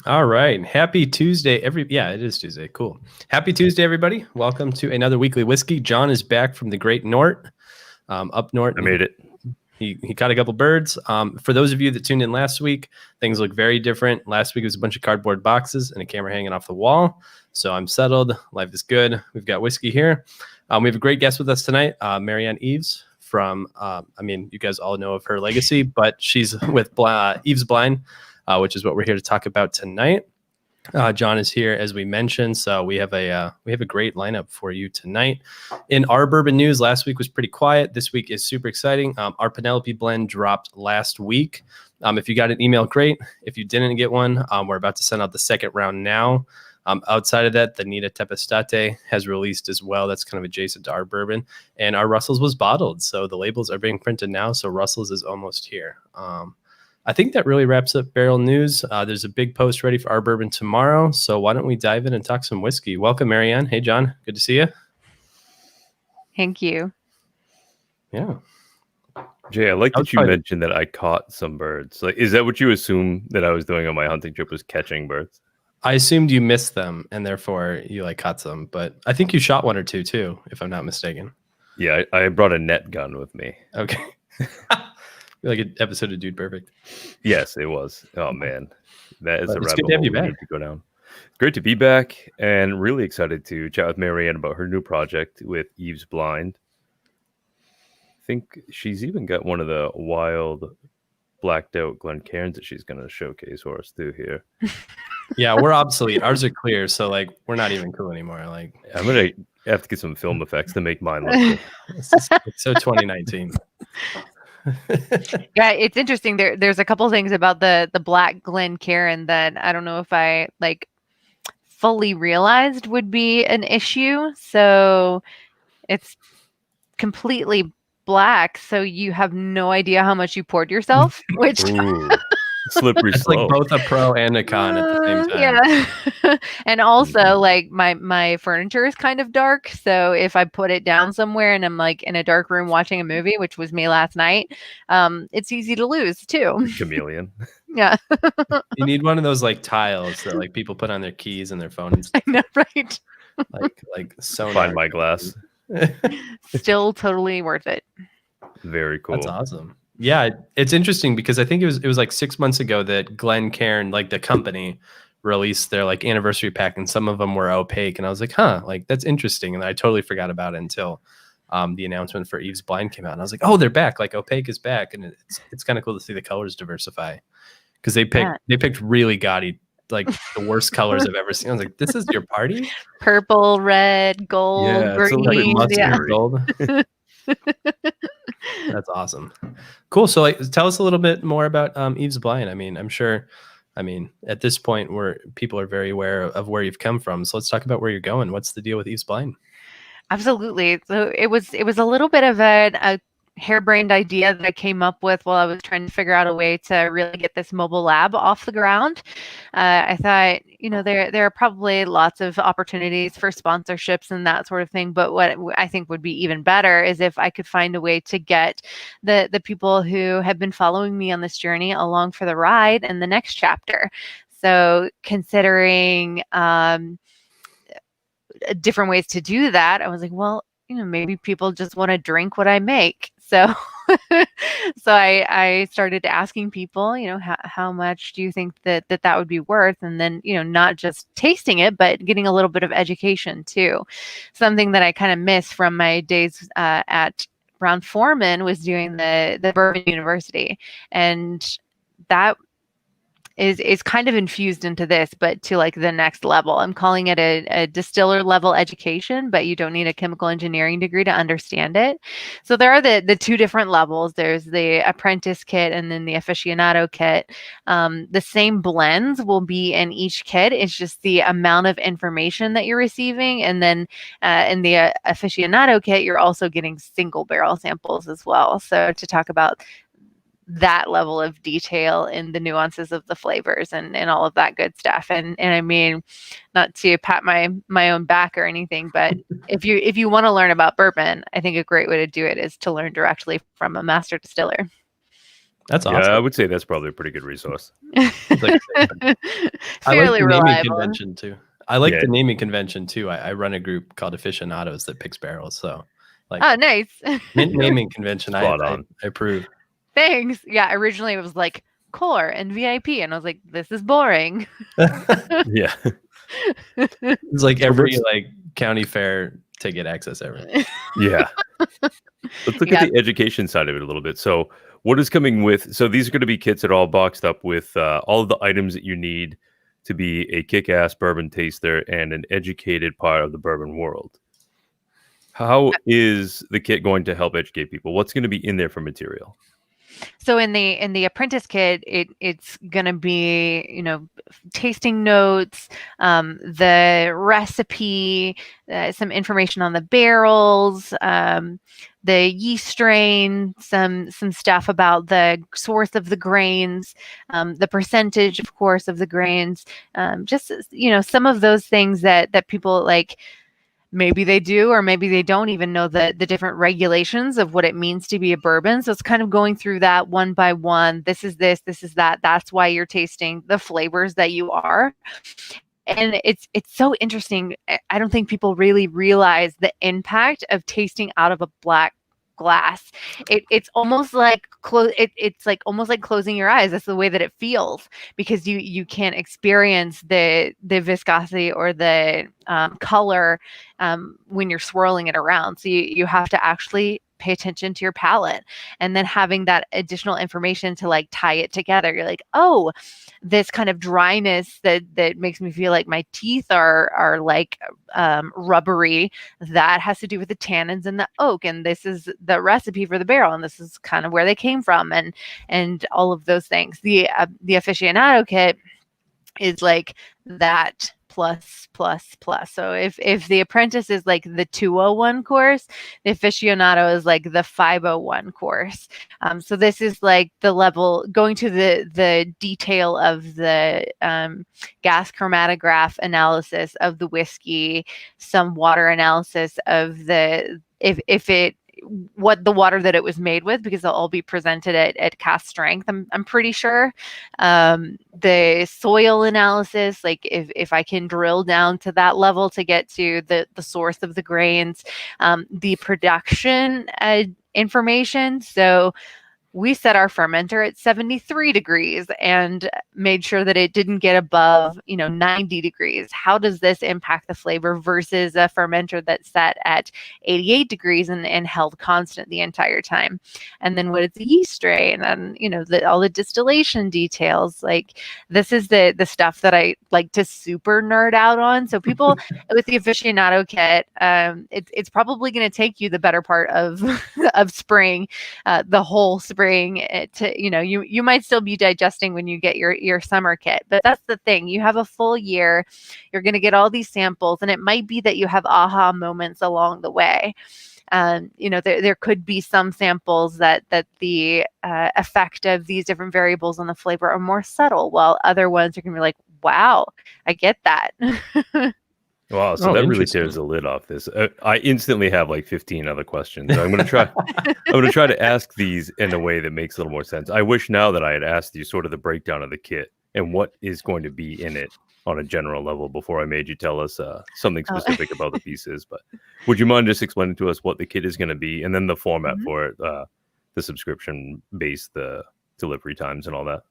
All right. Happy Tuesday. It is Tuesday. Cool. Happy Tuesday, everybody. Welcome to another weekly whiskey. John is back from the Great North, up north. I made it. He caught a couple birds. For those of you that tuned in last week, things look very different. Last week was a bunch of cardboard boxes and a camera hanging off the wall. So I'm settled. Life is good. We've got whiskey here. We have a great guest with us tonight, Marianne Eaves from, you guys all know of her legacy, but she's with Eaves Blind, which is what we're here to talk about tonight. John is here, as we mentioned, so we have a great lineup for you tonight. In our bourbon news, last week was pretty quiet. This week is super exciting. Our Penelope blend dropped last week. If you got an email, great. If you didn't get one, we're about to send out the second round now. Outside of that, the Nita Tepestate has released as well. That's kind of adjacent to our bourbon. And our Russell's was bottled, so the labels are being printed now. So Russell's is almost here. I think that really wraps up barrel news. There's a big post ready for our bourbon tomorrow. So why don't we dive in and talk some whiskey? Welcome, Marianne. Hey, John. Good to see you. Thank you. Yeah. Jay, I like that you mentioned that I caught some birds. Like, is that what you assume that I was doing on my hunting trip, was catching birds? I assumed you missed them and therefore you caught some, but I think you shot one or two too, if I'm not mistaken. Yeah, I brought a net gun with me. Okay. Like an episode of Dude Perfect. Yes, it was. Oh man, that is a rabbit hole we need to go down. It's great to be back, and really excited to chat with Marianne about her new project with Eaves Blind. I think she's even got one of the wild blacked out Glencairns that she's going to showcase for us too here. Yeah, we're obsolete. Ours are clear, so we're not even cool anymore. I'm gonna have to get some film effects to make mine look good. It's so 2019. Yeah, it's interesting. There's a couple things about the black Glencairn that I don't know if I fully realized would be an issue. So it's completely black, so you have no idea how much you poured yourself, which slippery slope. Like both a pro and a con at the same time. Yeah. And also my furniture is kind of dark, so if I put it down somewhere and I'm in a dark room watching a movie, which was me last night, it's easy to lose too. Chameleon. Yeah. You need one of those tiles that people put on their keys and their phone and stuff. I know, right? like sonar. Find my glass. Still totally worth it. Very cool. That's awesome. Yeah, it's interesting because I think it was 6 months ago that Glencairn, the company, released their anniversary pack, and some of them were opaque, and I was like, that's interesting, and I totally forgot about it until the announcement for Eaves Blind came out, and I was like, oh, they're back, opaque is back, and it's kind of cool to see the colors diversify, because they picked really gaudy, the worst colors I've ever seen. I was like, this is your party? Purple, red, gold, green, gold. That's awesome. Cool. So tell us a little bit more about Eaves Blind. I'm sure at this point where people are very aware of where you've come from. So let's talk about where you're going. What's the deal with Eaves Blind? Absolutely. So it was a little bit of a harebrained idea that I came up with while I was trying to figure out a way to really get this mobile lab off the ground. I thought, there are probably lots of opportunities for sponsorships and that sort of thing. But what I think would be even better is if I could find a way to get the people who have been following me on this journey along for the ride in the next chapter. So considering different ways to do that, I was like, well, maybe people just want to drink what I make. So I started asking people, how much do you think that would be worth? And then, not just tasting it, but getting a little bit of education too. Something that I kind of miss from my days at Brown-Forman was doing the Bourbon University. And that is kind of infused into this, but to the next level. I'm calling it a distiller level education, but you don't need a chemical engineering degree to understand it. So there are the two different levels. There's the apprentice kit and then the aficionado kit. The same blends will be in each kit. It's just the amount of information that you're receiving. And then in the aficionado kit, you're also getting single barrel samples as well. So to talk about that level of detail in the nuances of the flavors and all of that good stuff. And I mean, not to pat my own back or anything, but if you want to learn about bourbon, I think a great way to do it is to learn directly from a master distiller. That's Yeah, awesome. I would say that's probably a pretty good resource. Like, I like Fairly the naming reliable. convention too. I like Yeah. the naming convention too. I run a group called Aficionados that picks barrels. So, like, Oh, nice. mint naming convention. I Spot on. approve. Thanks. Yeah, originally it was like core and VIP, and I was like, this is boring. Yeah. It's like So every let's- like county fair ticket access ever. Yeah. Let's look Yeah. at the education side of it a little bit. So what is coming with, so these are going to be kits that are all boxed up with all of the items that you need to be a kick-ass bourbon taster and an educated part of the bourbon world. How is the kit going to help educate people? What's going to be in there for material? So in the apprentice kit, it's gonna be, you know, tasting notes, the recipe, some information on the barrels, the yeast strain, some stuff about the source of the grains, the percentage, of course, of the grains, just, you know, some of those things that people like. Maybe they do, or maybe they don't even know the different regulations of what it means to be a bourbon. So it's kind of going through that one by one. This is this is that. That's why you're tasting the flavors that you are. And it's so interesting. I don't think people really realize the impact of tasting out of a black glass. It's almost like it's like almost like closing your eyes. That's the way that it feels, because you can't experience the viscosity or the color when you're swirling it around. So you have to actually pay attention to your palate, and then having that additional information to like tie it together. You're like, oh, this kind of dryness that makes me feel like my teeth are like rubbery, that has to do with the tannins and the oak, and this is the recipe for the barrel, and this is kind of where they came from, and all of those things. The aficionado kit is like that plus. So if the apprentice is like the 201 course, the aficionado is like the 501 course. So this is like the level going to the detail of the gas chromatograph analysis of the whiskey, some water analysis of the if it what the water that it was made with, because they'll all be presented at cast strength. I'm pretty sure. The soil analysis, like if I can drill down to that level to get to the source of the grains, the production information. So we set our fermenter at 73 degrees and made sure that it didn't get above, 90 degrees. How does this impact the flavor versus a fermenter that's set at 88 degrees and held constant the entire time? And then what is the yeast strain, and, all the distillation details. Like, this is the stuff that I like to super nerd out on. So people with the aficionado kit, it's probably going to take you the better part of of spring, the whole spring, to you might still be digesting when you get your summer kit, but that's the thing. You have a full year, you're going to get all these samples, and it might be that you have aha moments along the way. There could be some samples that the effect of these different variables on the flavor are more subtle, while other ones are going to be like, wow, I get that. Wow, so that really tears the lid off this. I instantly have like 15 other questions. I'm going to try. I'm going to try to ask these in a way that makes a little more sense. I wish now that I had asked you sort of the breakdown of the kit and what is going to be in it on a general level before I made you tell us something specific about the pieces. But would you mind just explaining to us what the kit is going to be, and then the format for it, the subscription base, the delivery times, and all that?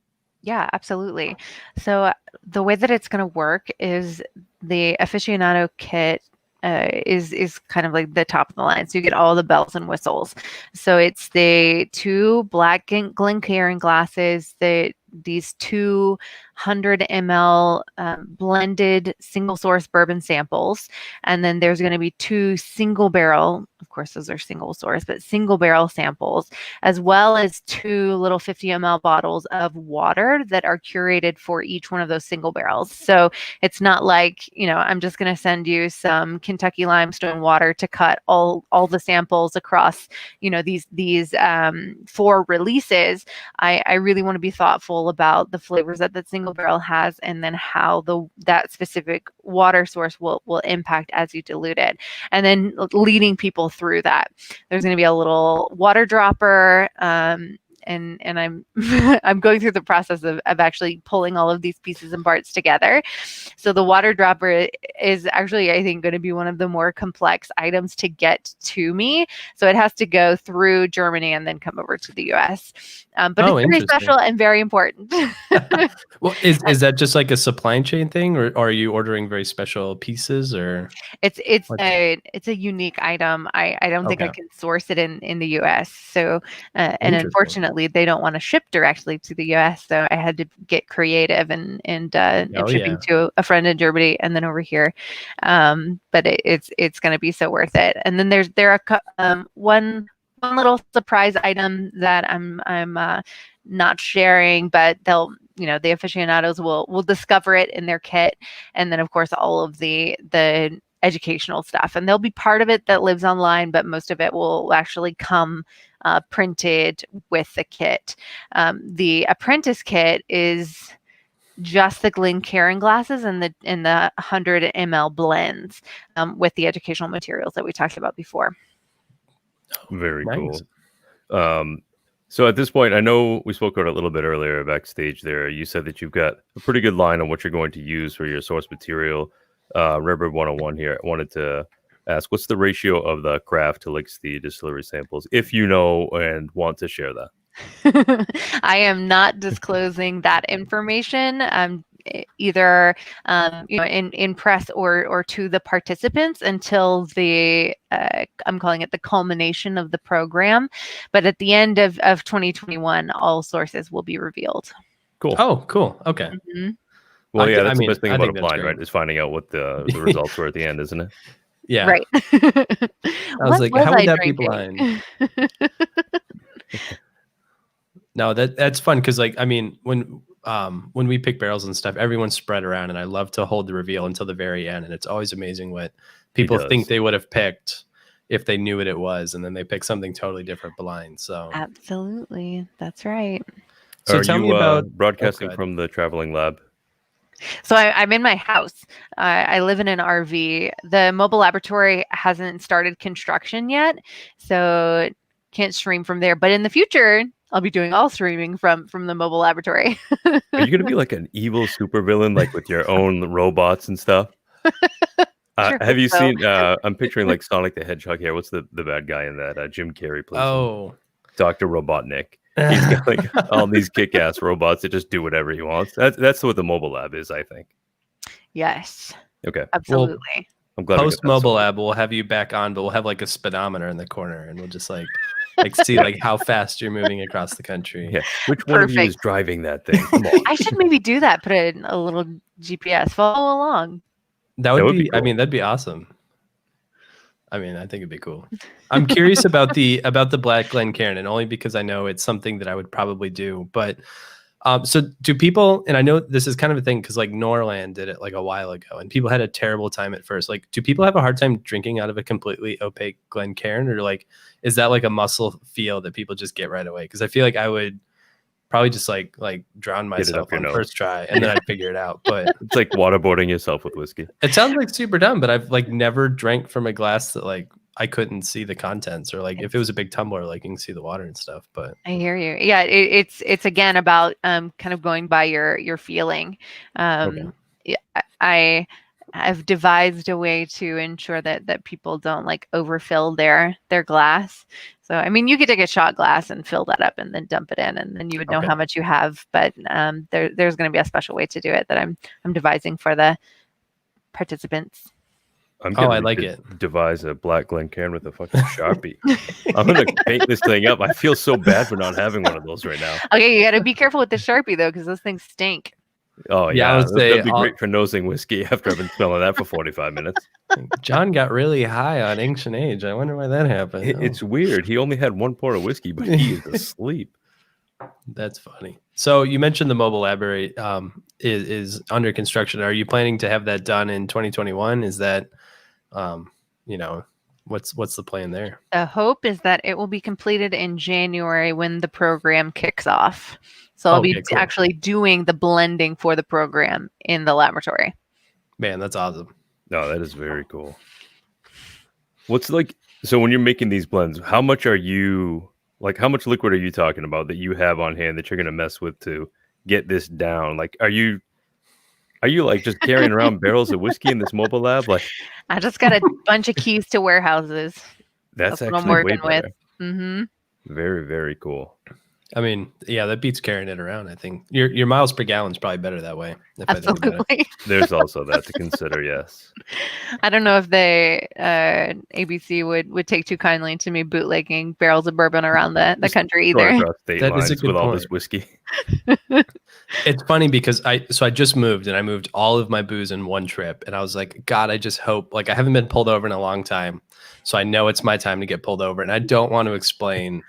Yeah, absolutely. So the way that it's going to work is the aficionado kit is kind of like the top of the line. So you get all the bells and whistles. So it's the 2 black Glencairn glasses, these 200 ml blended single source bourbon samples. And then there's going to be 2 single barrel, of course, those are single source, but single barrel samples, as well as 2 little 50 ml bottles of water that are curated for each one of those single barrels. So it's not like, I'm just going to send you some Kentucky limestone water to cut all the samples across, these 4 releases. I really want to be thoughtful about the flavors that single barrel has, and then how that specific water source will impact as you dilute it, and then leading people through that. There's going to be a little water dropper, and I'm I'm going through the process of actually pulling all of these pieces and parts together. So the water dropper is actually, I think, going to be one of the more complex items to get to me. So it has to go through Germany and then come over to the US. But Oh, it's very interesting. special and very important. Well, is that just like a supply chain thing, or are you ordering very special pieces, or It's what? a unique item. I don't think I Okay, can source it in the US. So and interesting. unfortunately they don't want to ship directly to the US. So I had to get creative and Oh shipping yeah. to a friend in Germany and then over here. But it's going to be so worth it. And then one little surprise item that I'm not sharing, but they'll, the aficionados will discover it in their kit. And then of course all of the educational stuff, and there'll be part of it that lives online, but most of it will actually come printed with the kit. The apprentice kit is just the Glencairn glasses and the 100 ml blends with the educational materials that we talked about before. Very Nice. cool. So at this point, I know we spoke about it a little bit earlier backstage there. You said that you've got a pretty good line on what you're going to use for your source material. Redbird 101 here. I wanted to ask, what's the ratio of the craft to the distillery samples, if you know and want to share that? I am not disclosing that information. Either in press or to the participants until I'm calling it the culmination of the program. But at the end of 2021, all sources will be revealed. Cool. Oh, cool. Okay. Mm-hmm. Well, yeah, that's the I best thing I about a think that's blind, great. right? Is finding out what the results were at the end, isn't it? Yeah. Right. I was like, how would I that be drinking? blind? No, that's fun because when we pick barrels and stuff, everyone's spread around, and I love to hold the reveal until the very end, and it's always amazing what people think they would have picked if they knew what it was, and then they pick something totally different blind. So Absolutely, that's right. So Are tell me you about broadcasting go ahead. from the traveling lab? So I'm in my house. I live in an RV. The mobile laboratory hasn't started construction yet, so can't stream from there. But in the future, I'll be doing all streaming from the mobile laboratory. Are you going to be like an evil supervillain, like with your own robots and stuff? Sure Have hope you so. seen? I'm picturing like Sonic the Hedgehog here. What's the bad guy in that? Jim Carrey plays him. Oh, Dr. Robotnik. He's got like all these kick-ass robots that just do whatever he wants. That's what the mobile lab is, I think. Yes, Okay. absolutely. Well, I'm glad post mobile lab, we'll have you back on, but we'll have like a speedometer in the corner, and we'll just like see like how fast you're moving across the country. Yeah. Which one of you is driving that thing? Come on. I should maybe do that. Put a little GPS. Follow along. That would be cool. I mean, that'd be awesome. I mean, I think it'd be cool. I'm curious about the Black Glencairn, and only because I know it's something that I would probably do. But so do people, and I know this is kind of a thing because like Norland did it like a while ago, and people had a terrible time at first. Like, do people have a hard time drinking out of a completely opaque Glencairn, or like is that like a muscle feel that people just get right away? Because I feel like I would probably just like drown myself on first try, and then I'd figure it out. But it's like waterboarding yourself with whiskey. It sounds like super dumb, but I've like never drank from a glass that like I couldn't see the contents, or like if it was a big tumbler, like you can see the water and stuff. But I hear you. Yeah, it's again about kind of going by your feeling. Okay. Yeah, I've devised a way to ensure that people don't like overfill their glass. So I mean, you could take a shot glass and fill that up and then dump it in, and then you would know how much you have. But there's going to be a special way to do it that I'm devising for the participants. I like it. Devise a black Glencairn with a fucking Sharpie. I'm gonna paint this thing up. I feel so bad for not having one of those right now. Okay, you got to be careful with the Sharpie though, because those things stink. Oh yeah, I would say that'd be great for nosing whiskey after I've been smelling that for 45 minutes. John got really high on Ancient Age. I wonder why that happened. It's weird. He only had one pour of whiskey, but he is asleep. That's funny. So you mentioned the mobile laboratory is under construction. Are you planning to have that done in 2021? Is that, what's the plan there? The hope is that it will be completed in January when the program kicks off. So I'll be actually doing the blending for the program in the laboratory. Man, that's awesome. No, that is very cool. What's like, so when you're making these blends, how much are you Like, how much liquid are you talking about that you have on hand that you're going to mess with to get this down? Like, are you like just carrying around barrels of whiskey in this mobile lab? Like, I just got a bunch of keys to warehouses. that's what I'm actually way working with. better. Mm-hmm. Very, very cool. I mean, yeah, that beats carrying it around. I think your miles per gallon is probably better that way. If I think about it. Absolutely. There's also that to consider. Yes. I don't know if they ABC would take too kindly to me bootlegging barrels of bourbon around the Just country going either. across state That is a lines good with all point. this whiskey. It's funny because I just moved and I moved all of my booze in one trip, and I was like, God, I just hope, like, I haven't been pulled over in a long time, so I know it's my time to get pulled over, and I don't want to explain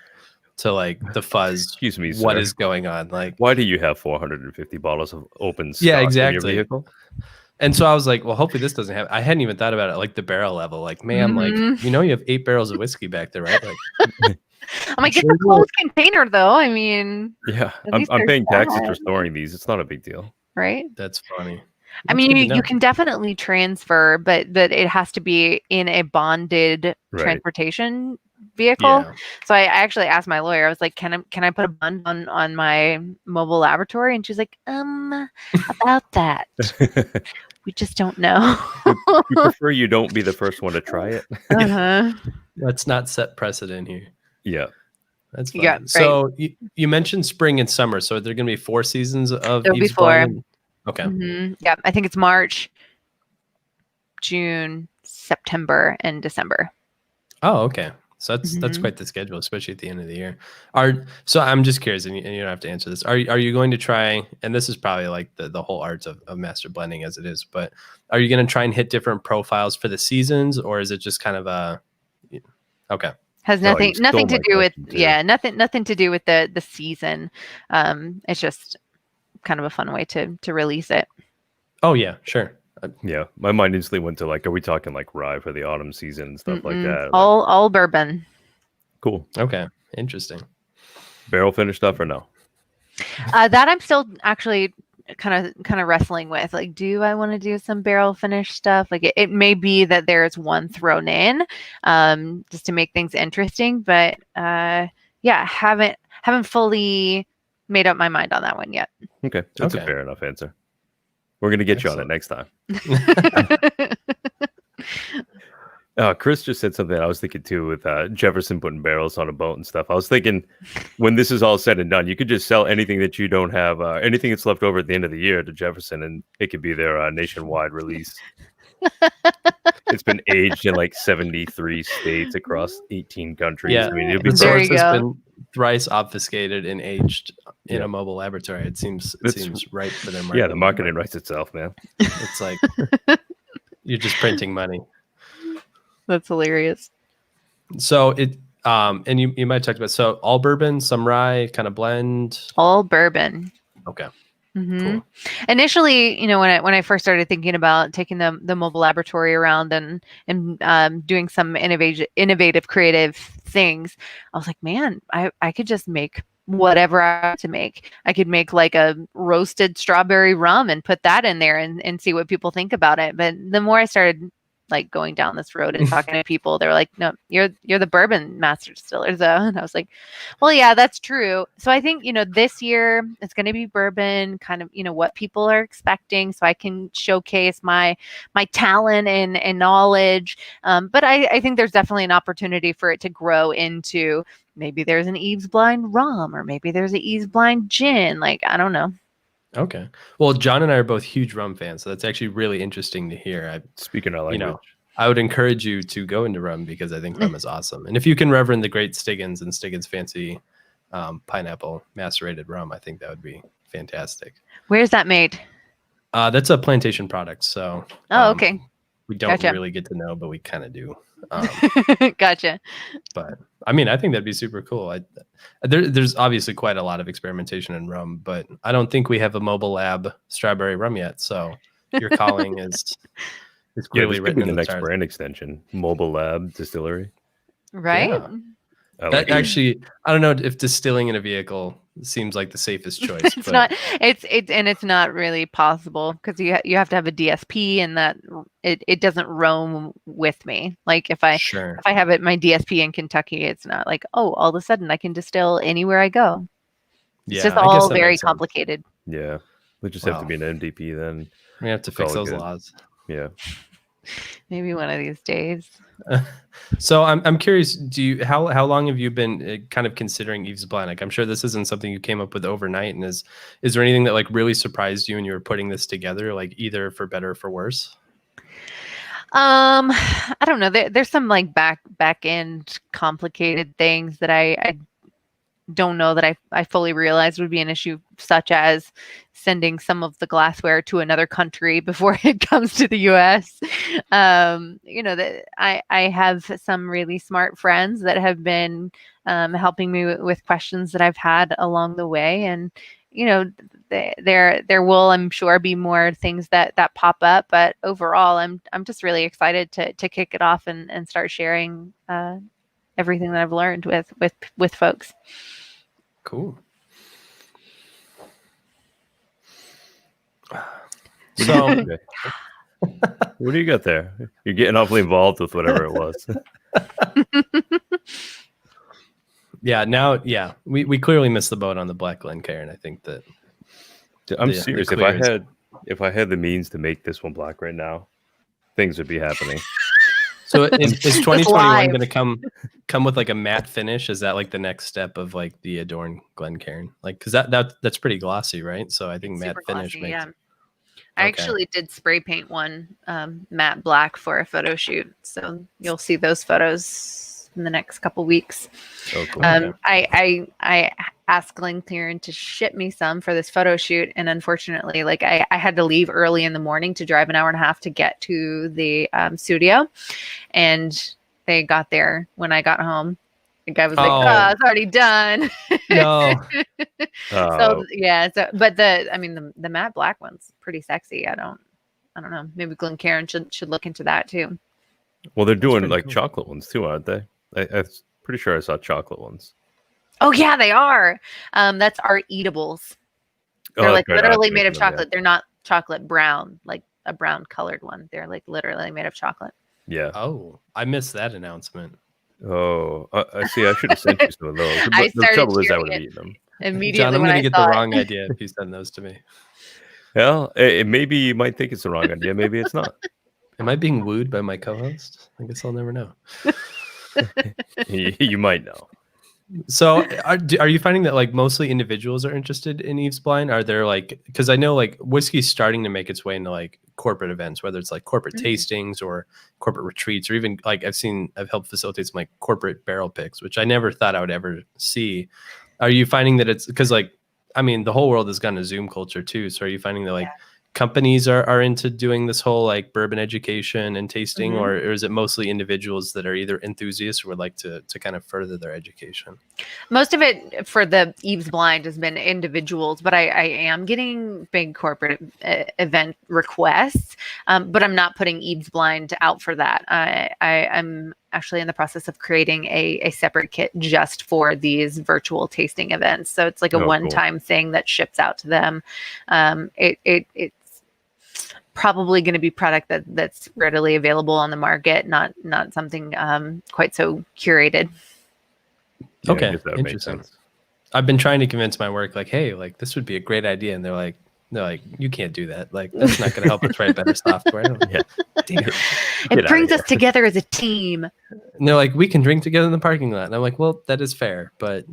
to like the fuzz Excuse me, what sir. is going on. Like, Why do you have 450 bottles of open stock Yeah, in exactly. your vehicle? And so I was like, well, hopefully this doesn't happen. I hadn't even thought about it like the barrel level. Like, ma'am, like, you know, you have 8 barrels of whiskey back there, right? Like, I'm like, it's a closed container, though. I mean, Yeah, at I'm least there's paying taxes that, for storing these. It's not a big deal. right? that's funny. I That's mean, good to you know. can definitely transfer, but it has to be in a bonded Right. transportation vehicle. Yeah. So I actually asked my lawyer. I was like, "Can I put a bond on my mobile laboratory?" And she's like, about that, we just don't know." We prefer you don't be the first one to try it. Uh-huh. Let's not set precedent here. Yeah. That's fine. Yeah, right. So you mentioned spring and summer. So are there going to be 4 seasons of There'll be Eaves 4. Blind? Okay. Mm-hmm. Yeah, I think it's March, June, September, and December. Oh, okay. So that's quite the schedule, especially at the end of the year. So I'm just curious, and you don't have to answer this. Are you going to try? And this is probably like the whole art of master blending as it is. But are you going to try and hit different profiles for the seasons, or is it just kind of a okay? Has Oh, you nothing stole to my do with question, too. nothing to do with the season. It's just kind of a fun way to release it. Oh yeah, sure. Yeah, my mind instantly went to like, are we talking like rye for the autumn season and stuff like that? Like, All bourbon. cool. Okay, interesting. Barrel finish stuff or no? That I'm still actually kind of wrestling with. Like, do I want to do some barrel finish stuff? Like, it may be that there's one thrown in, just to make things interesting. But yeah, haven't fully made up my mind on that one yet. Okay, that's a fair enough answer. We're gonna get you on it next time. Chris just said something I was thinking too with Jefferson putting barrels on a boat and stuff. I was thinking when this is all said and done, you could just sell anything that you don't have, anything that's left over at the end of the year to Jefferson, and it could be their nationwide release. It's been aged in like 73 states across 18 countries. Yeah, I mean, it'd be the There source you has go. been thrice obfuscated and aged in a mobile laboratory. It seems right for their marketing. Yeah, the marketing writes itself, man. It's like you're just printing money. That's hilarious. So and you might talk about, so all bourbon, some rye, kind of blend. All bourbon. Okay. Mm-hmm. Cool. Initially, when I first started thinking about taking the mobile laboratory around and doing some innovative creative things, I was like, man, I could just make whatever I want to make. I could make like a roasted strawberry rum and put that in there and see what people think about it. But the more I started like going down this road and talking to people, they were like, no, you're the bourbon master distiller though. And I was like, well, yeah, that's true. So I think, this year it's going to be bourbon, kind of, what people are expecting, so I can showcase my talent and knowledge. But I think there's definitely an opportunity for it to grow into, maybe there's an Eaves Blind rum, or maybe there's an Eaves Blind gin. Like, I don't know. Okay. Well, John and I are both huge rum fans, so that's actually really interesting to hear. Speaking of language, I would encourage you to go into rum, because I think rum is awesome. And if you can reverend the great Stiggins and Stiggins fancy pineapple macerated rum, I think that would be fantastic. Where's that made? That's a plantation product. So okay. We don't really get to know, but we kind of do. Gotcha. But I mean, I think that'd be super cool. There's obviously quite a lot of experimentation in rum, but I don't think we have a mobile lab strawberry rum yet. So your calling is clearly written in the next stars. brand extension, mobile lab distillery. Right. Yeah. That actually, I don't know if distilling in a vehicle seems like the safest choice. It's not. It's not really possible because you have to have a DSP, and that it doesn't roam with me. Like if I have it my DSP in Kentucky, it's not like, oh, all of a sudden I can distill anywhere I go. It's just all very complicated. Yeah, we just have to be an MDP then. We have to fix those laws. Yeah. Maybe one of these days. So I'm curious, how long have you been kind of considering Eaves Blind? Like, I'm sure this isn't something you came up with overnight. And is there anything that like really surprised you when you were putting this together, like either for better or for worse? I don't know. There's some like back end complicated things that I don't know that I fully realized would be an issue, such as sending some of the glassware to another country before it comes to the US. That I have some really smart friends that have been helping me with questions that I've had along the way. And, there will, I'm sure, be more things that pop up. But overall, I'm just really excited to kick it off and start sharing everything that I've learned with folks. Cool. So, what do you got there? You're getting awfully involved with whatever it was. We clearly missed the boat on the Black Glencairn. I think that I'm serious. If I had the means to make this one black right now, things would be happening. So is 2021 going to come with like a matte finish? Is that like the next step of like the Adorn Glencairn? Like, because that's pretty glossy, right? So I think it's matte finish glossy, makes. Yeah. I actually did spray paint one matte black for a photo shoot, so you'll see those photos in the next couple weeks. Oh, cool. I asked Glencairn to ship me some for this photo shoot, and unfortunately, like I had to leave early in the morning to drive an hour and a half to get to the studio, and they got there when I got home. The guy was like, "Oh, it's already done." No. But the matte black one's pretty sexy. I don't know. Maybe Glencairn should look into that too. Well, they're doing like cool chocolate ones too, aren't they? I'm pretty sure I saw chocolate ones. Oh yeah, they are. That's our eatables. They're like literally made of chocolate. They're not chocolate brown, like a brown colored one. They're like literally made of chocolate. Yeah. Oh, I missed that announcement. Oh, I see. I should have sent you some of those. But the trouble is, I would have eaten them immediately. John, I'm going to get the wrong idea if you send those to me. Well, maybe you might think it's the wrong idea. Maybe it's not. Am I being wooed by my co-host? I guess I'll never know. You might know. So are you finding that like mostly individuals are interested in Eaves Blind? Are there like, because I know like whiskey's starting to make its way into like corporate events, whether it's like corporate tastings or corporate retreats, or even like I've helped facilitate some like corporate barrel picks, which I never thought I would ever see. Are you finding that it's because like, I mean, the whole world has gone to Zoom culture too. So are you finding that like companies are into doing this whole like bourbon education and tasting, or is it mostly individuals that are either enthusiasts or would like to kind of further their education? Most of it for the Eaves Blind has been individuals, but I am getting big corporate event requests, but I'm not putting Eaves Blind out for that. I'm actually in the process of creating a separate kit just for these virtual tasting events. So it's like a one-time thing that ships out to them. It's probably going to be product that's readily available on the market, not something quite so curated. Yeah, okay, interesting. I've been trying to convince my work, like, hey, like this would be a great idea, and they're like, you can't do that. Like, that's not going to help us write better software. It brings us together as a team. And they're like, we can drink together in the parking lot. And I'm like, well, that is fair, but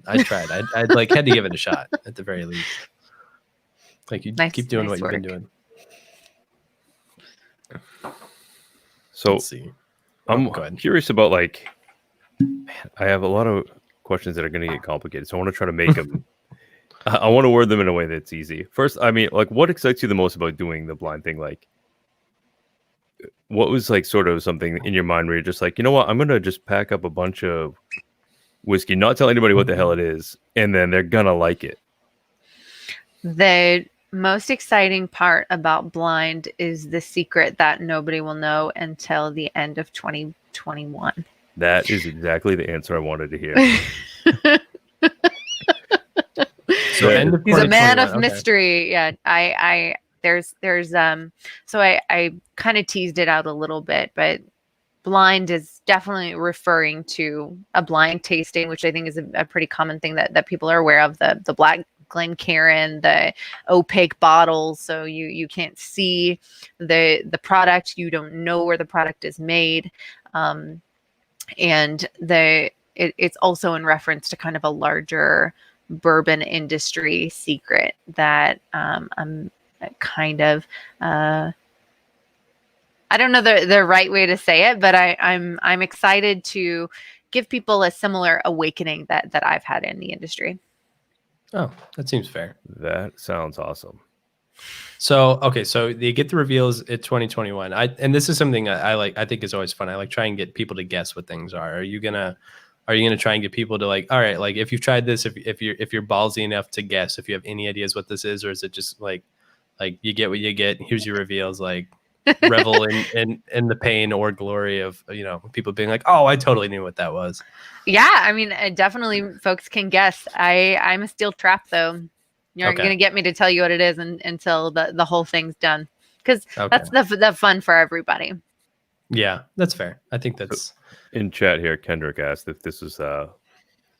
I tried. I'd like had to give it a shot at the very least. Like, you keep doing what you've been doing. So I'm curious about like, man, I have a lot of questions that are going to get complicated. So I want to try to make them. I want to word them in a way that's easy. First, I mean, like, what excites you the most about doing the blind thing? Like, what was like sort of something in your mind where you're just like, you know what, I'm going to just pack up a bunch of whiskey, not tell anybody what the hell it is, and then they're going to like it. The most exciting part about blind is the secret that nobody will know until the end of 2021. That is exactly the answer I wanted to hear. So end of He's a man of 2021. Okay. mystery. Yeah, there's so I kind of teased it out a little bit, but blind is definitely referring to a blind tasting, which I think is a pretty common thing that people are aware of. The black Glencairn, the opaque bottles, so you can't see the product, you don't know where the product is made, and it's also in reference to kind of a larger bourbon industry secret that I'm kind of I don't know the right way to say it, but I'm excited to give people a similar awakening that I've had in the industry. Oh, that seems fair. That sounds awesome. So, okay, so you get the reveals at 2021. And this is something I like. I think is always fun. I like try and get people to guess what things are. Are you gonna try and get people to like, all right, like if you've tried this, if you're ballsy enough to guess, if you have any ideas what this is, or is it just like you get what you get? Here's your reveals. Like revel in the pain or glory of people being like, oh, I totally knew what that was. Yeah, I mean, definitely folks can guess. I'm a steel trap though. You're not gonna get me to tell you what it is until the whole thing's done, because that's the fun for everybody. Yeah, that's fair. I think that's in chat here. Kendrick asked if this is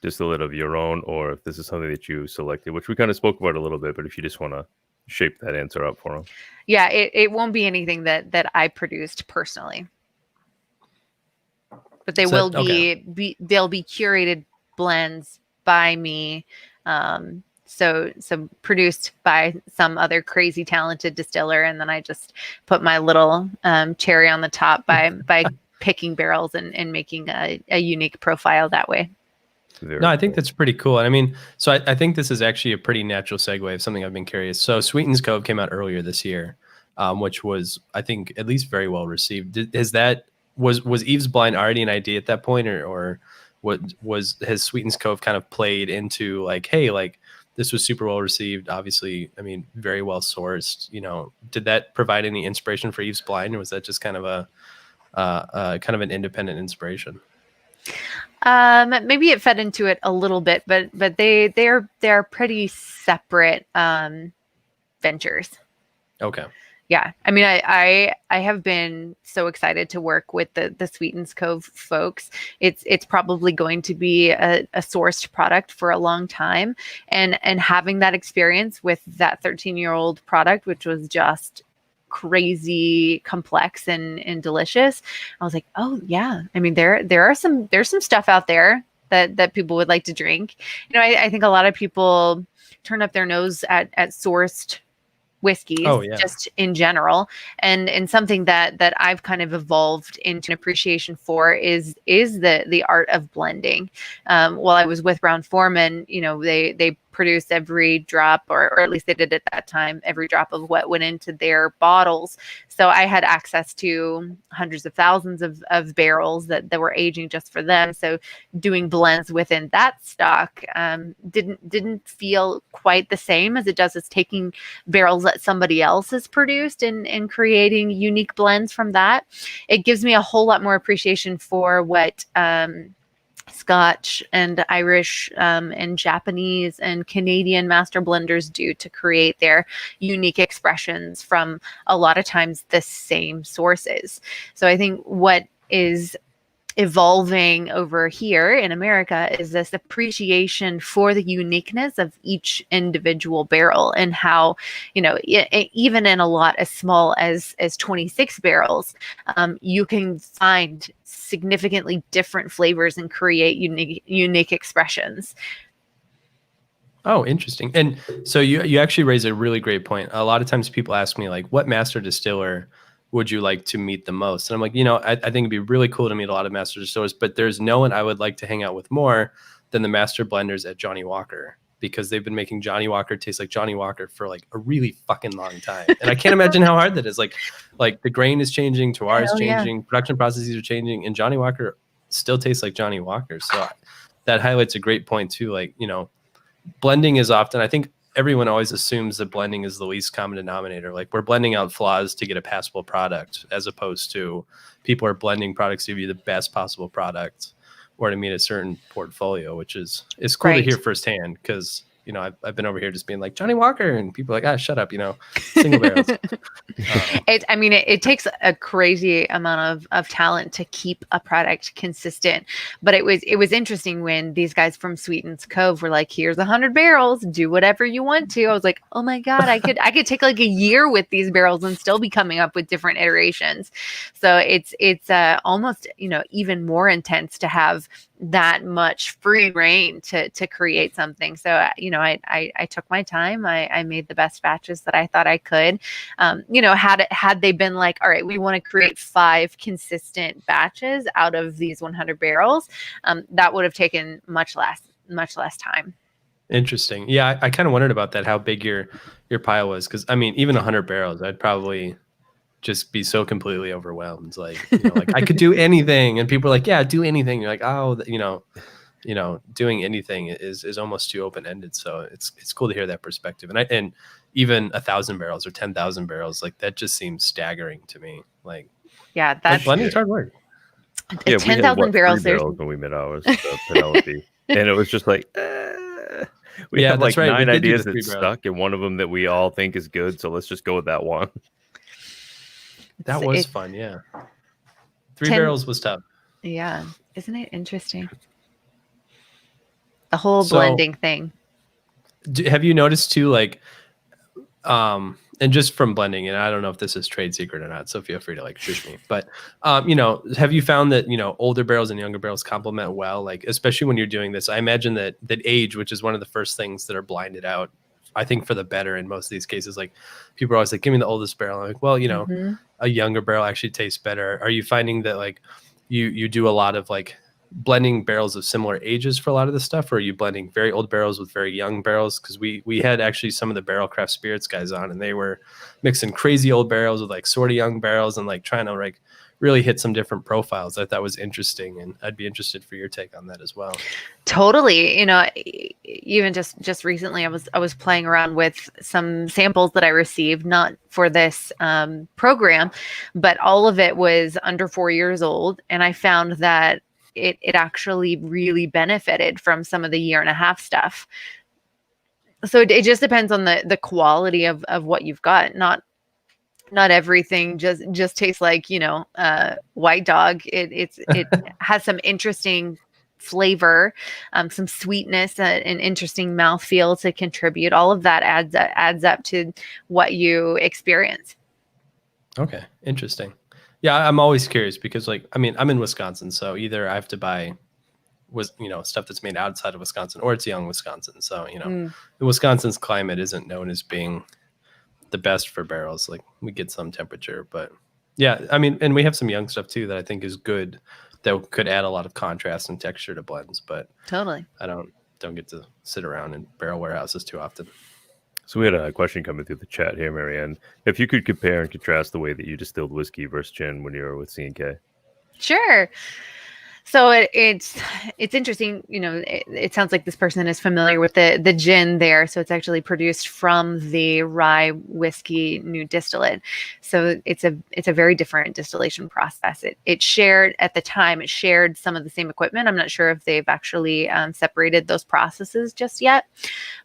distillate of your own, or if this is something that you selected, which we kind of spoke about a little bit. But if you just want to shape that answer up for him. Yeah, it won't be anything that I produced personally, but they will be they'll be curated blends by me. So produced by some other crazy talented distiller, and then I just put my little cherry on the top by picking barrels and making a unique profile that way. I think that's pretty cool. And I mean, so I think this is actually a pretty natural segue of something I've been curious. So Sweeten's Cove came out earlier this year, which was, I think, at least very well received. Was Eaves Blind already an idea at that point, or has Sweeten's Cove kind of played into like, hey, like this was super well received, obviously, I mean, very well sourced, did that provide any inspiration for Eaves Blind, or was that just kind of kind of an independent inspiration? Maybe it fed into it a little bit, but they're pretty separate ventures. Okay. Yeah, I mean, I have been so excited to work with the Sweeten's Cove folks. It's probably going to be a sourced product for a long time, and having that experience with that 13-year-old product, which was just crazy complex and delicious, I was like, oh yeah, I mean, there's some stuff out there that people would like to drink. I think a lot of people turn up their nose at sourced whiskeys, just in general, and something that I've kind of evolved into an appreciation for is the art of blending. While I was with Brown-Forman, they produced every drop, or at least they did at that time, every drop of what went into their bottles. So I had access to hundreds of thousands of barrels that were aging just for them. So doing blends within that stock didn't feel quite the same as it does as taking barrels that somebody else has produced and creating unique blends from that. It gives me a whole lot more appreciation for what Scotch and Irish and Japanese and Canadian master blenders do to create their unique expressions from a lot of times the same sources. So I think what is evolving over here in America is this appreciation for the uniqueness of each individual barrel, and how, even in a lot as small as 26 barrels, you can find significantly different flavors and create unique expressions. Oh, interesting. And so you actually raise a really great point. A lot of times people ask me like, what master distiller would you like to meet the most? And I'm like, I think it'd be really cool to meet a lot of master distillers, but there's no one I would like to hang out with more than the master blenders at Johnnie Walker, because they've been making Johnnie Walker taste like Johnnie Walker for like a really fucking long time. And I can't imagine how hard that is. Like the grain is changing, terroir is changing, production processes are changing, and Johnnie Walker still tastes like Johnnie Walker. So that highlights a great point too. Like, blending is often, I think everyone always assumes that blending is the least common denominator. Like we're blending out flaws to get a passable product, as opposed to people are blending products to give you the best possible product or to meet a certain portfolio, which is cool to hear firsthand, because you know, I've been over here just being like Johnny Walker, and people are like, shut up, you know, single barrels. It takes a crazy amount of talent to keep a product consistent. But it was interesting when these guys from Sweetens Cove were like, here's 100 barrels, do whatever you want to. I was like, oh my God, I could take like a year with these barrels and still be coming up with different iterations. So it's almost, you know, even more intense to have that much free reign to create something. So, you know, I took my time. I made the best batches that I thought I could. You know, had they been like, all right, we want to create 5 consistent batches out of these 100 barrels, that would have taken much less time. Interesting. Yeah, I kind of wondered about that, how big your pile was, because I mean, even 100 barrels, I'd probably just be so completely overwhelmed. Like, you know, like I could do anything, and people are like, yeah, do anything. You're like, oh, you know, doing anything is almost too open ended. So it's cool to hear that perspective. And even 1,000 barrels or 10,000 barrels, like that just seems staggering to me. Like, yeah, that's blending's hard work. Yeah, 10,000 barrels. When we met ours, Penelope, and it was just like. We have like 9 ideas that stuck, and one of them that we all think is good. So let's just go with that one. That was fun, yeah. 3 barrels was tough. Yeah, isn't it interesting? The whole blending thing. Have you noticed too, like, and just from blending, and I don't know if this is trade secret or not, so feel free to like shush me. But you know, have you found that, you know, older barrels and younger barrels complement well? Like, especially when you're doing this, I imagine that age, which is one of the first things that are blinded out, I think for the better in most of these cases. Like, people are always like, give me the oldest barrel. I'm like, well, you know, a younger barrel actually tastes better. Are you finding that like you do a lot of like blending barrels of similar ages for a lot of this stuff, or are you blending very old barrels with very young barrels? Because we had actually some of the Barrel Craft Spirits guys on, and they were mixing crazy old barrels with like sort of young barrels and like trying to like really hit some different profiles. I thought was interesting, and I'd be interested for your take on that as well. Totally. You know, even just recently, I was playing around with some samples that I received, not for this program, but all of it was under 4 years old, and I found that it actually really benefited from some of the 1.5 year stuff. So it just depends on the quality of what you've got. Not everything just tastes like, you know, White Dog. It has some interesting flavor, some sweetness, an interesting mouthfeel to contribute. All of that adds up to what you experience. Okay, interesting. Yeah, I'm always curious because, like, I mean, I'm in Wisconsin, so either I have to buy, you know, stuff that's made outside of Wisconsin, or it's young Wisconsin. So, you know, Wisconsin's climate isn't known as being the best for barrels. Like, we get some temperature, but yeah, I mean, and we have some young stuff too that I think is good, that could add a lot of contrast and texture to blends. But totally, I don't get to sit around in barrel warehouses too often. So we had a question coming through the chat here, Marianne. If you could compare and contrast the way that you distilled whiskey versus gin when you were with C&K. Sure. So it's interesting, you know, it sounds like this person is familiar with the gin there. So it's actually produced from the rye whiskey new distillate. So it's a very different distillation process. It shared at the time, it shared some of the same equipment. I'm not sure if they've actually separated those processes just yet,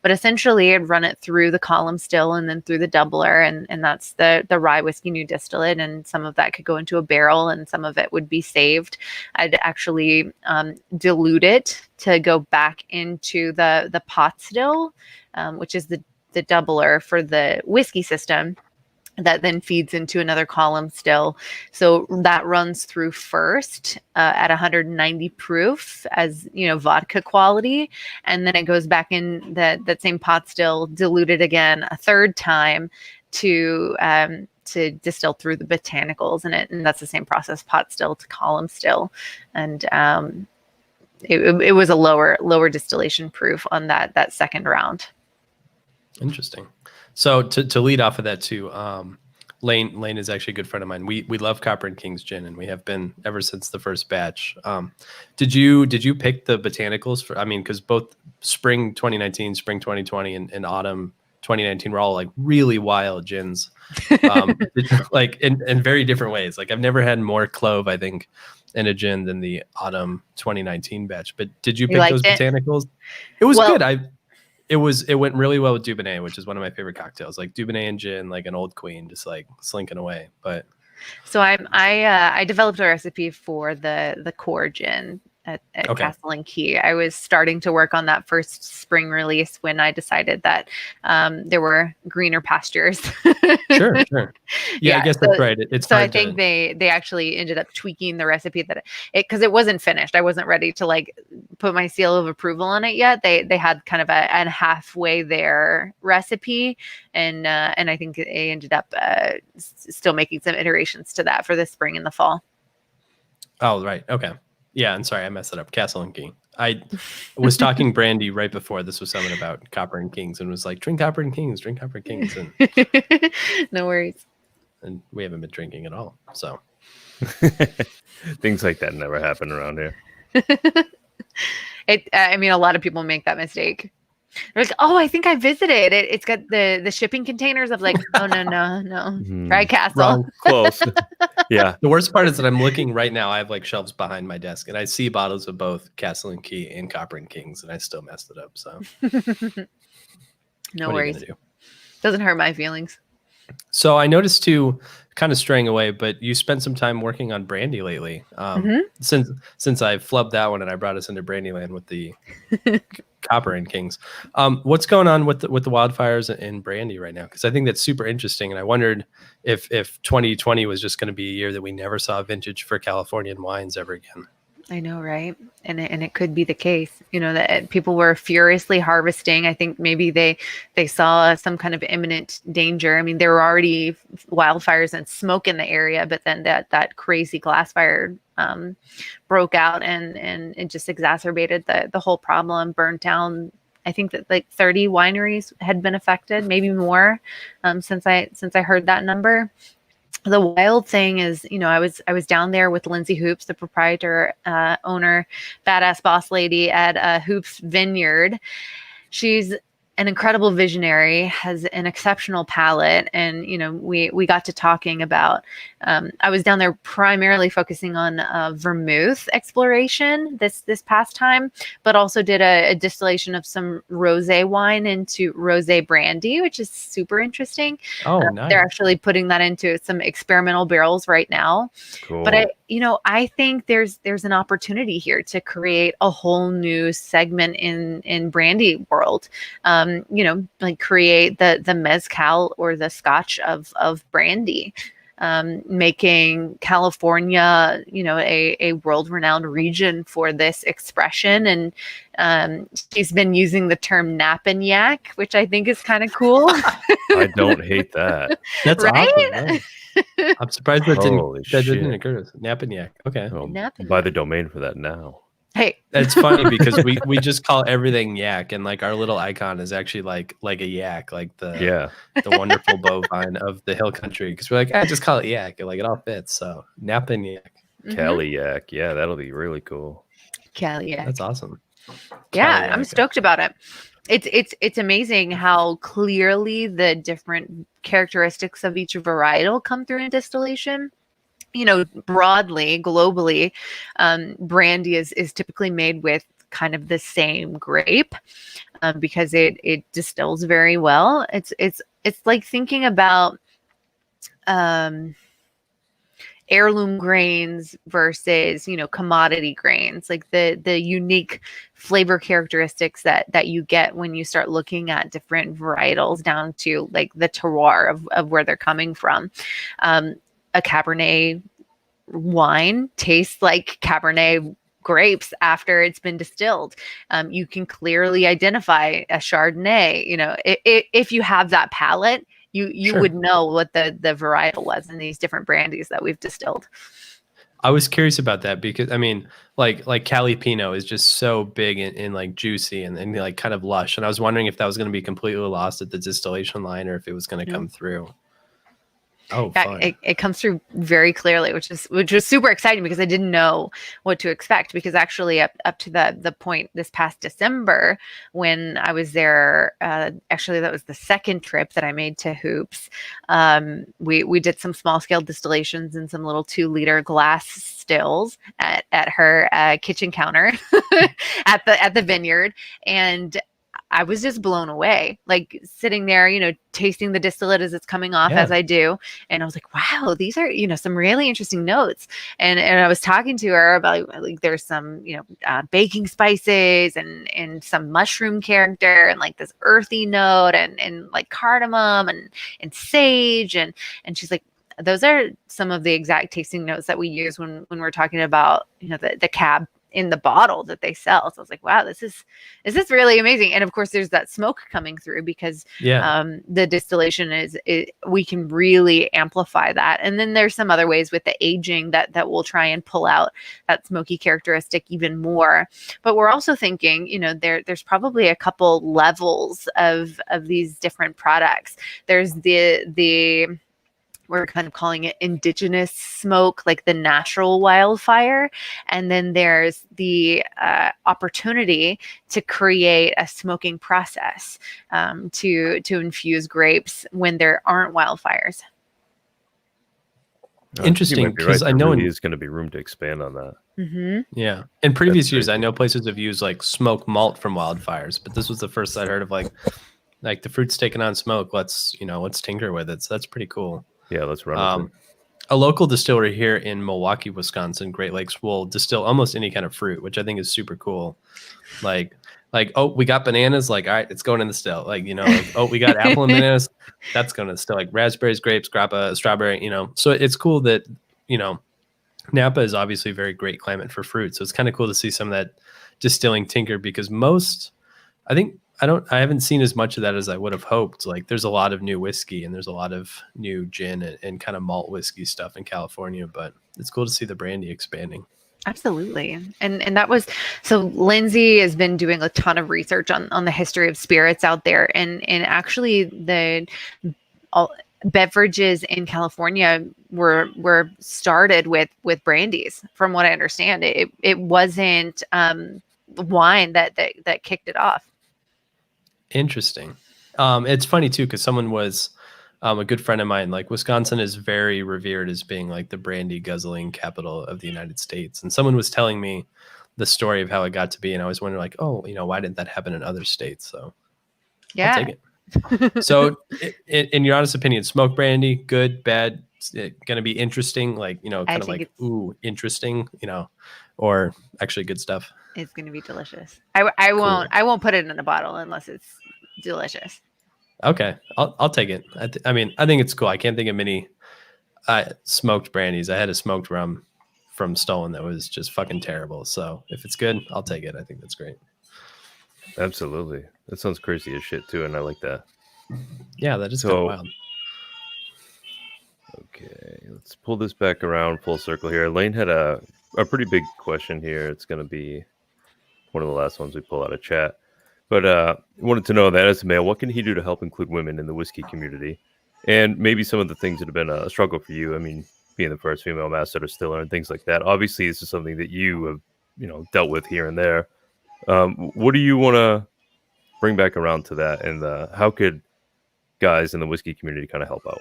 but essentially I'd run it through the column still and then through the doubler, and that's the rye whiskey new distillate. And some of that could go into a barrel and some of it would be saved. I'd actually dilute it to go back into the pot still, which is the doubler for the whiskey system, that then feeds into another column still. So that runs through first at 190 proof as, you know, vodka quality, and then it goes back in that same pot still, diluted again a third time to distill through the botanicals in it. And that's the same process, pot still to column still. And it was a lower distillation proof on that second round. Interesting. So to lead off of that too, Lane is actually a good friend of mine. We love Copper and King's gin, and we have been ever since the first batch. Did you pick the botanicals for, I mean, because both spring 2019, spring 2020, and autumn 2019 were all like really wild gins, like in very different ways. Like, I've never had more clove, I think, in a gin than the autumn 2019 batch. But did you pick those botanicals? It was good. It went really well with Dubonnet, which is one of my favorite cocktails. Like Dubonnet and gin, like an Old Queen, just like slinking away. But So I developed a recipe for the core gin at Okay. Castle and Key. I was starting to work on that first spring release when I decided that there were greener pastures. Sure. Yeah, I guess that's right. It's So I hard think to. they actually ended up tweaking the recipe that because it wasn't finished. I wasn't ready to like put my seal of approval on it yet. They had kind of a halfway there recipe, and I think they ended up still making some iterations to that for the spring and the fall. Oh, right. Okay. Yeah, I'm sorry, I messed it up. Castle and King. I was talking brandy right before this was something about Copper and Kings, and was like, drink Copper and Kings, drink Copper and Kings, and No worries. and we haven't been drinking at all. So Things like that never happen around here. I mean, a lot of people make that mistake. They're like, oh, I think I visited it. It's got the shipping containers of like, oh no. Try Castle. Wrong. Close. Yeah. The worst part is that I'm looking right now. I have like shelves behind my desk, and I see bottles of both Castle and Key and Copper and Kings, and I still messed it up. So No what are you worries. gonna do? Doesn't hurt my feelings. So I noticed too, kind of straying away, but you spent some time working on brandy lately. Since I flubbed that one and I brought us into Brandyland with the Copper and Kings. What's going on with the wildfires in brandy right now? Because I think that's super interesting, and I wondered if 2020 was just going to be a year that we never saw vintage for Californian wines ever again. I know, right? And it could be the case, you know, that people were furiously harvesting. I think maybe they saw some kind of imminent danger. I mean, there were already wildfires and smoke in the area, but then that crazy glass fire broke out and it just exacerbated the whole problem, burned down. I think that like 30 wineries had been affected, maybe more, since I heard that number. The wild thing is, you know, I was down there with Lindsay Hoops, the proprietor, owner, badass boss lady at Hoops Vineyard. She's an incredible visionary, has an exceptional palate, and you know, we got to talking about. I was down there primarily focusing on vermouth exploration this past time, but also did a distillation of some rosé wine into rosé brandy, which is super interesting. Oh, nice. They're actually putting that into some experimental barrels right now. Cool. But I think there's an opportunity here to create a whole new segment in brandy world. You know, like create the mezcal or the scotch of brandy, making California, you know, a world-renowned region for this expression. And she's been using the term Napignac, which I think is kind of cool. I don't hate that. That's Right? awesome. Right? I'm surprised that Holy didn't shit. occur to us. Napignac. Okay. I'll Napignac. buy the domain for that now. Hey, It's funny because we just call everything yak, and like our little icon is actually like a yak, like the wonderful bovine of the hill country. Because we're like, I just call it yak, and like it all fits. So Napignac. Cali yak. Yeah, that'll be really cool. Cali, yeah. That's awesome. Yeah, I'm Caliac. stoked about it. It's amazing how clearly the different characteristics of each varietal come through in distillation. You know, broadly, globally, brandy is typically made with kind of the same grape because it distills very well. It's like thinking about heirloom grains versus, you know, commodity grains, like the unique flavor characteristics that you get when you start looking at different varietals down to like the terroir of where they're coming from. A Cabernet wine tastes like Cabernet grapes after it's been distilled. You can clearly identify a Chardonnay. You know, if you have that palate, you Sure. would know what the varietal was in these different brandies that we've distilled. I was curious about that because I mean, like Cali Pinot is just so big and like juicy and like kind of lush, and I was wondering if that was going to be completely lost at the distillation line or if it was going to come through. Oh, fun. It comes through very clearly, which was super exciting because I didn't know what to expect. Because actually, up to the point this past December when I was there, actually that was the second trip that I made to Hoops. We did some small scale distillations in some little 2-liter glass stills at her kitchen counter at the vineyard, and I was just blown away, like sitting there, tasting the distillate as it's coming off Yeah. as I do. And I was like, wow, these are, some really interesting notes. And I was talking to her about like, there's some, baking spices and some mushroom character and like this earthy note and like cardamom and sage. And she's like, those are some of the exact tasting notes that we use when we're talking about, the cab in the bottle that they sell. So I was like, wow, this is really amazing. And of course there's that smoke coming through because the distillation we can really amplify that. And then there's some other ways with the aging that will try and pull out that smoky characteristic even more. But we're also thinking, there's probably a couple levels of these different products. There's the we're kind of calling it indigenous smoke, like the natural wildfire. And then there's the opportunity to create a smoking process to infuse grapes when there aren't wildfires. Interesting, because I know there really is going to be room to expand on that. Mm-hmm. Yeah. In previous years, I know places have used like smoke malt from wildfires, but this was the first I'd heard of like the fruit's taking on smoke. Let's tinker with it. So that's pretty cool. Yeah, let's run with it. A local distillery here in Milwaukee, Wisconsin, Great Lakes, will distill almost any kind of fruit, which I think is super cool. Like, oh, we got bananas. Like, all right, it's going in the still. Like, oh, we got apple and bananas. That's going to still. Like raspberries, grapes, grappa, strawberry. So it's cool that Napa is obviously a very great climate for fruit. So it's kind of cool to see some of that distilling tinker, because I haven't seen as much of that as I would have hoped. Like there's a lot of new whiskey and there's a lot of new gin and kind of malt whiskey stuff in California, but it's cool to see the brandy expanding. Absolutely. And that was, so Lindsay has been doing a ton of research on the history of spirits out there. And actually all beverages in California were started with brandies. From what I understand, it wasn't wine that kicked it off. Interesting. It's funny too, because someone was a good friend of mine. Like Wisconsin is very revered as being like the brandy guzzling capital of the United States, and someone was telling me the story of how it got to be, and I was wondering like, oh, why didn't that happen in other states? So yeah, I'll take it. So, in your honest opinion, smoke brandy, good, bad, going to be interesting, like kind of like interesting, or actually good stuff. It's going to be delicious. I won't put it in a bottle unless it's delicious. Okay, I'll take it. I think it's cool. I can't think of many smoked brandies. I had a smoked rum from Stolen that was just fucking terrible. So if it's good, I'll take it. I think that's great. Absolutely. That sounds crazy as shit too, and I like that. Yeah, that is kind of wild. Okay, let's pull this back around full circle here. Lane had a pretty big question here. It's going to be one of the last ones we pull out of chat. But wanted to know that as a male, what can he do to help include women in the whiskey community? And maybe some of the things that have been a struggle for you. I mean, being the first female master distiller and things like that. Obviously, this is something that you have, dealt with here and there. What do you want to bring back around to that? And how could guys in the whiskey community kind of help out?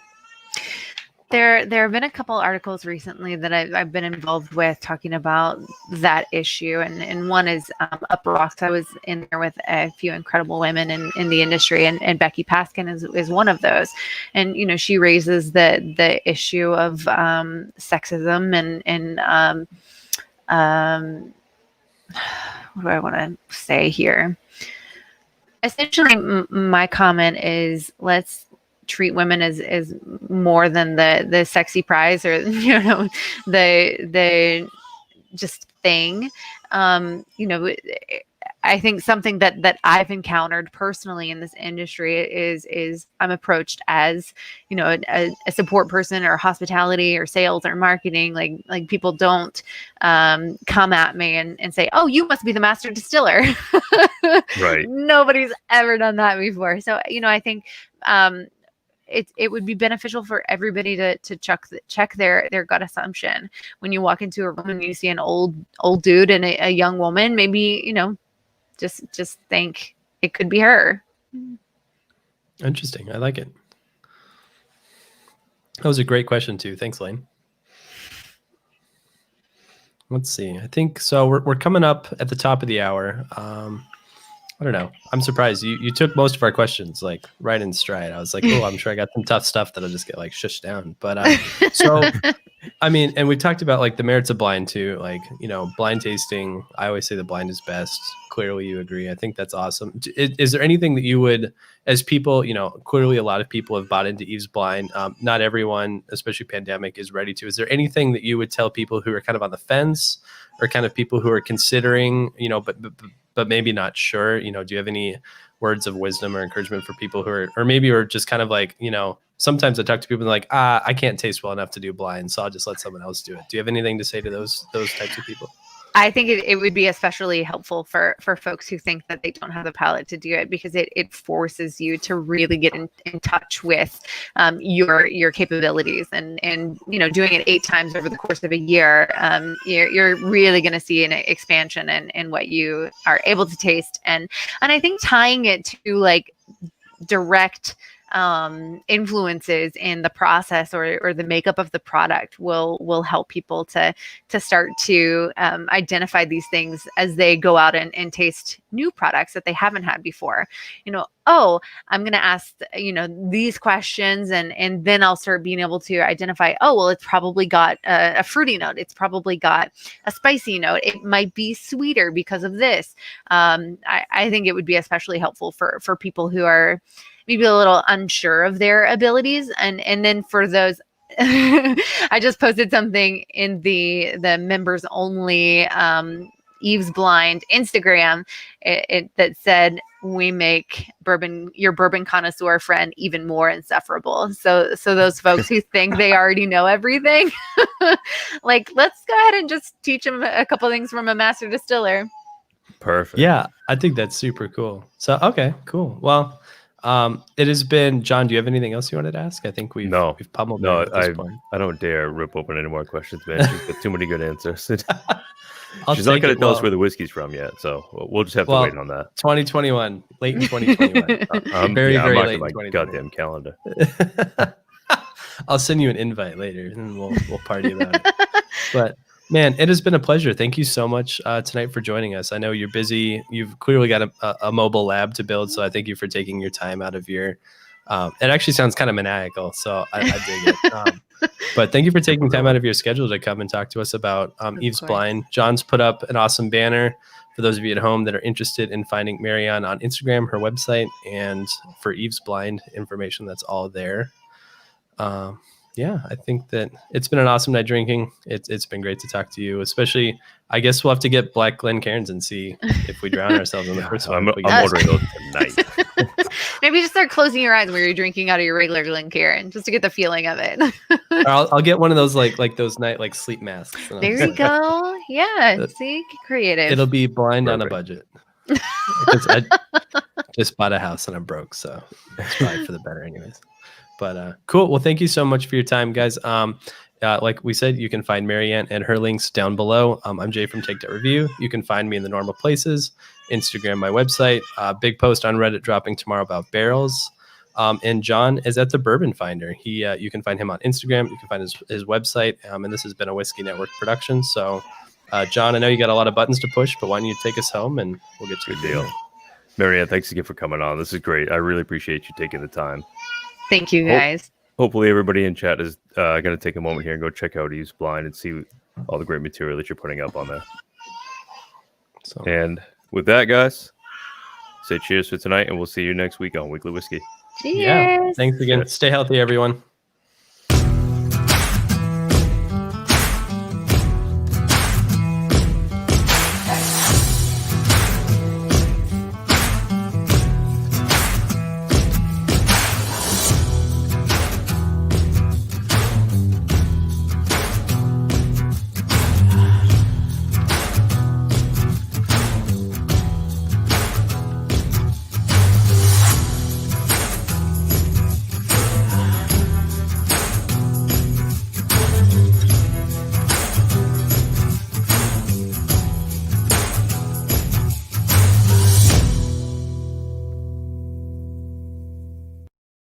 There have been a couple articles recently that I've been involved with talking about that issue, and one is Up Rocks. I was in there with a few incredible women in the industry, and Becky Paskin is one of those. And she raises the issue of sexism and what do I want to say here? Essentially, my comment is let's treat women as more than the sexy prize or the just thing. I think something that I've encountered personally in this industry is I'm approached as a support person or hospitality or sales or marketing. Like people don't come at me and say, oh, you must be the master distiller. Right. Nobody's ever done that before. So I think it would be beneficial for everybody to check their gut assumption. When you walk into a room and you see an old dude and a young woman, maybe, just think it could be her. Interesting. I like it. That was a great question too. Thanks, Lane. Let's see. I think so. We're coming up at the top of the hour. I don't know. I'm surprised you took most of our questions like right in stride. I was like, oh, I'm sure I got some tough stuff that'll just get like shushed down. But so I mean, and we talked about like the merits of blind too. Like, you know, blind tasting. I always say the blind is best. Clearly, you agree. I think that's awesome. Is there anything that you would, as people, you know, clearly a lot of people have bought into Eaves Blind. Not everyone, especially pandemic, is ready to. Is there anything that you would tell people who are kind of on the fence, or kind of people who are considering, you know, but maybe not sure? You know, do you have any words of wisdom or encouragement for people who are, or maybe are just kind of like, you know, sometimes I talk to people like, I can't taste well enough to do blind, so I'll just let someone else do it. Do you have anything to say to those types of people? I think it would be especially helpful for folks who think that they don't have the palate to do it, because it forces you to really get in touch with your capabilities, and you know, doing it 8 times over the course of a year, you're really going to see an expansion in what you are able to taste, and I think tying it to like direct influences in the process or the makeup of the product will help people to start to identify these things as they go out and taste new products that they haven't had before. You know, oh, I'm going to ask, you know, these questions, and then I'll start being able to identify, oh, well, it's probably got a fruity note. It's probably got a spicy note. It might be sweeter because of this. I think it would be especially helpful for people who are maybe a little unsure of their abilities. And then for those, I just posted something in the members only Eaves Blind Instagram that said, we make your bourbon connoisseur friend even more insufferable. So those folks who think they already know everything, like, let's go ahead and just teach them a couple things from a master distiller. Perfect. Yeah, I think that's super cool. So, okay, cool. Well, it has been, John, do you have anything else you wanted to ask? I think we've pummeled no, at this point. I don't dare rip open any more questions, man. She's got too many good answers. She's not going to tell us where the whiskey's from yet, so we'll just have to wait on that. 2021, late in 2021. I'm very late in my 2021. goddamn calendar. I'll send you an invite later, and we'll party about it. But man, it has been a pleasure. Thank you so much tonight for joining us. I know you're busy. You've clearly got a mobile lab to build, so I thank you for taking your time out of your. It actually sounds kind of maniacal, so I dig it. But thank you for taking time out of your schedule to come and talk to us about Eaves Blind. John's put up an awesome banner for those of you at home that are interested in finding Marianne on Instagram, her website, and for Eaves Blind information, that's all there. Yeah, I think that it's been an awesome night drinking. It's been great to talk to you, especially. I guess we'll have to get Black Glencairns and see if we drown ourselves in the first one. I'm ordering those tonight. Maybe just start closing your eyes when you're drinking out of your regular Glencairn, just to get the feeling of it. I'll get one of those like those night like sleep masks. There you go. Yeah, see, get creative. It'll be blind on a budget. Because I just bought a house and I'm broke, so it's probably for the better, anyways. But cool. Well, thank you so much for your time, guys. Like we said, you can find Marianne and her links down below. I'm Jay from Take That Review. You can find me in the normal places: Instagram, my website. Big post on Reddit dropping tomorrow about barrels. And John is at TheBourbonFinder. You can find him on Instagram. You can find his website. And this has been a Whiskey Network production. So, John, I know you got a lot of buttons to push, but why don't you take us home and we'll get to the deal. Marianne, thanks again for coming on. This is great. I really appreciate you taking the time. Thank you, guys. Hopefully everybody in chat is going to take a moment here and go check out Eaves Blind and see all the great material that you're putting up on there. So. And with that, guys, say cheers for tonight, and we'll see you next week on Weekly Whiskey. Cheers. Yeah. Thanks again. Stay healthy, everyone.